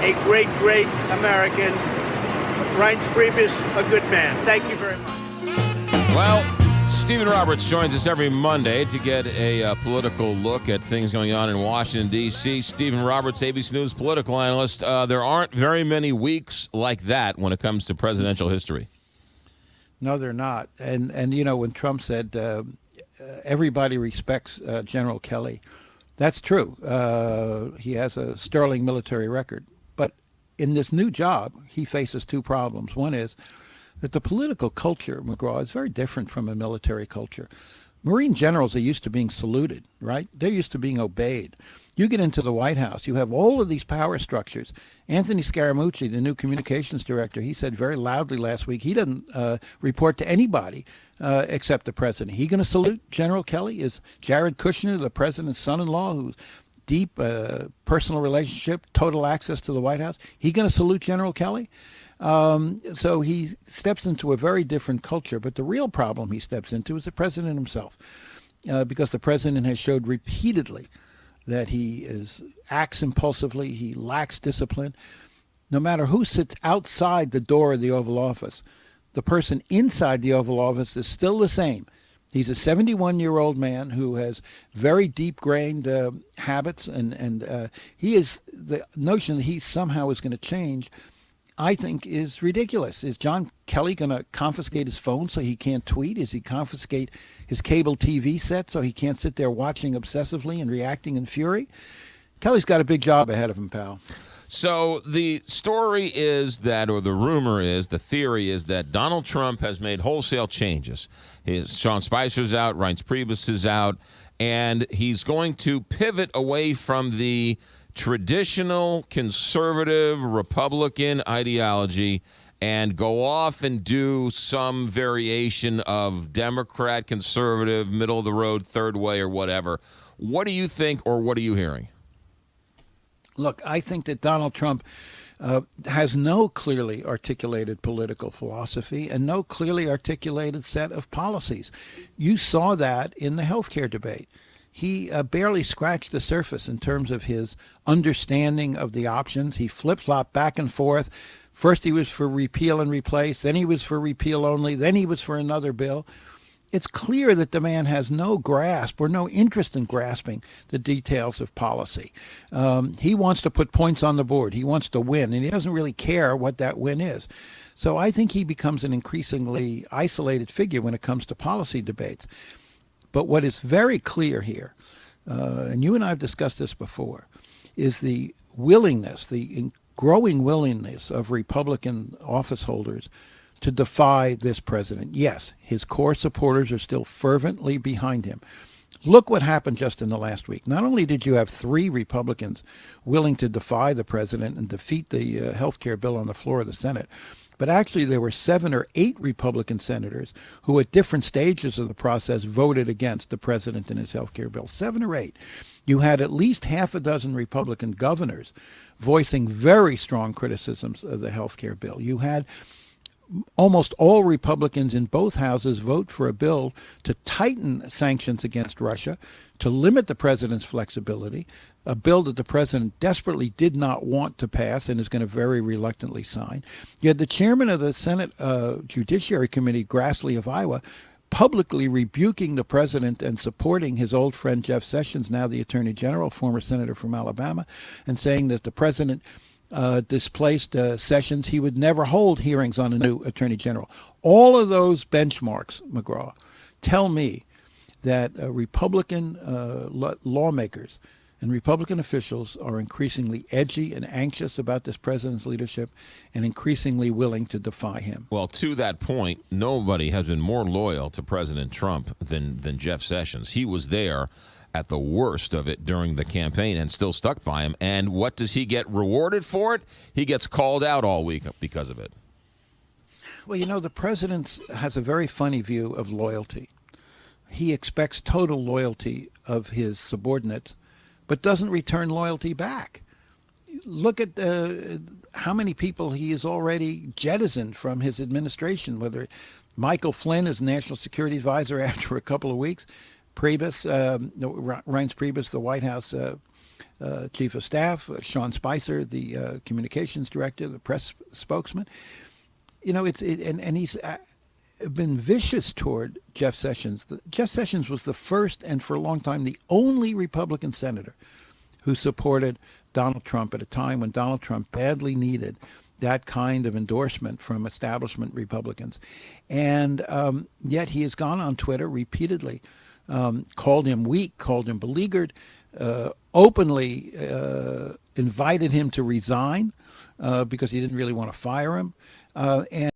a great, great American. Reince Priebus, a good man. Thank you very much. Well, Stephen Roberts joins us every Monday to get a political look at things going on in Washington, D.C. Stephen Roberts, ABC News political analyst. There aren't very many weeks like that when it comes to presidential history. No, they're not. And you know, when Trump said everybody respects General Kelly, that's true. He has a sterling military record. But in this new job, he faces two problems. One is that the political culture, McGraw, is very different from a military culture. Marine generals are used to being saluted, right? They're used to being obeyed. You get into the White House, you have all of these power structures. Anthony Scaramucci, the new communications director, he said very loudly last week he doesn't report to anybody except the president. He going to salute General Kelly? Is Jared Kushner, the president's son-in-law, who's deep personal relationship, total access to the White House, he going to salute General Kelly? So he steps into a very different culture. But the real problem he steps into is the president himself, because the president has showed repeatedly that he acts impulsively, he lacks discipline. No matter who sits outside the door of the Oval Office, the person inside the Oval Office is still the same. He's a 71-year-old man who has very deep-grained habits, and he is the notion that he somehow is going to change, I think, is ridiculous. Is John Kelly going to confiscate his phone so he can't tweet? Is he confiscate his cable TV set so he can't sit there watching obsessively and reacting in fury? Kelly's got a big job ahead of him, pal. So the story is that, or the rumor is, the theory is that Donald Trump has made wholesale changes. Sean Spicer's out, Reince Priebus is out, and he's going to pivot away from the traditional conservative Republican ideology and go off and do some variation of Democrat, conservative, middle of the road, third way, or whatever. What do you think, or what are you hearing? Look, I think that Donald Trump has no clearly articulated political philosophy and no clearly articulated set of policies. You saw that in the healthcare debate. He barely scratched the surface in terms of his understanding of the options. He flip-flopped back and forth. First he was for repeal and replace, then he was for repeal only, then he was for another bill. It's clear that the man has no grasp or no interest in grasping the details of policy. He wants to put points on the board. He wants to win, and he doesn't really care what that win is. So I think he becomes an increasingly isolated figure when it comes to policy debates. But what is very clear here, and you and I have discussed this before, is the willingness, the growing willingness of Republican office holders to defy this president. Yes, his core supporters are still fervently behind him. Look what happened just in the last week. Not only did you have 3 Republicans willing to defy the president and defeat the health care bill on the floor of the Senate, but actually there were 7 or 8 Republican senators who at different stages of the process voted against the president and his health care bill. 7 or 8. You had at least half a dozen Republican governors voicing very strong criticisms of the health care bill. You had almost all Republicans in both houses vote for a bill to tighten sanctions against Russia, to limit the president's flexibility, a bill that the president desperately did not want to pass and is going to very reluctantly sign. You had the chairman of the Senate Judiciary Committee, Grassley of Iowa, publicly rebuking the president and supporting his old friend Jeff Sessions, now the Attorney General, former senator from Alabama, and saying that the president displaced Sessions. He would never hold hearings on a new Attorney General. All of those benchmarks, McGraw, tell me that Republican lawmakers and Republican officials are increasingly edgy and anxious about this president's leadership and increasingly willing to defy him. Well, to that point, nobody has been more loyal to President Trump than Jeff Sessions. He was there at the worst of it during the campaign and still stuck by him. And what does he get rewarded for it? He gets called out all week because of it. Well, you know, the president has a very funny view of loyalty. He expects total loyalty of his subordinates, but doesn't return loyalty back. Look at how many people he has already jettisoned from his administration, whether Michael Flynn is National Security Advisor after a couple of weeks, Reince Priebus, the White House chief of staff, Sean Spicer, the communications director, the press spokesman. And he's been vicious toward Jeff Sessions. Jeff Sessions was the first and for a long time the only Republican senator who supported Donald Trump at a time when Donald Trump badly needed that kind of endorsement from establishment Republicans. And yet he has gone on Twitter repeatedly, called him weak, called him beleaguered, openly invited him to resign because he didn't really want to fire him. And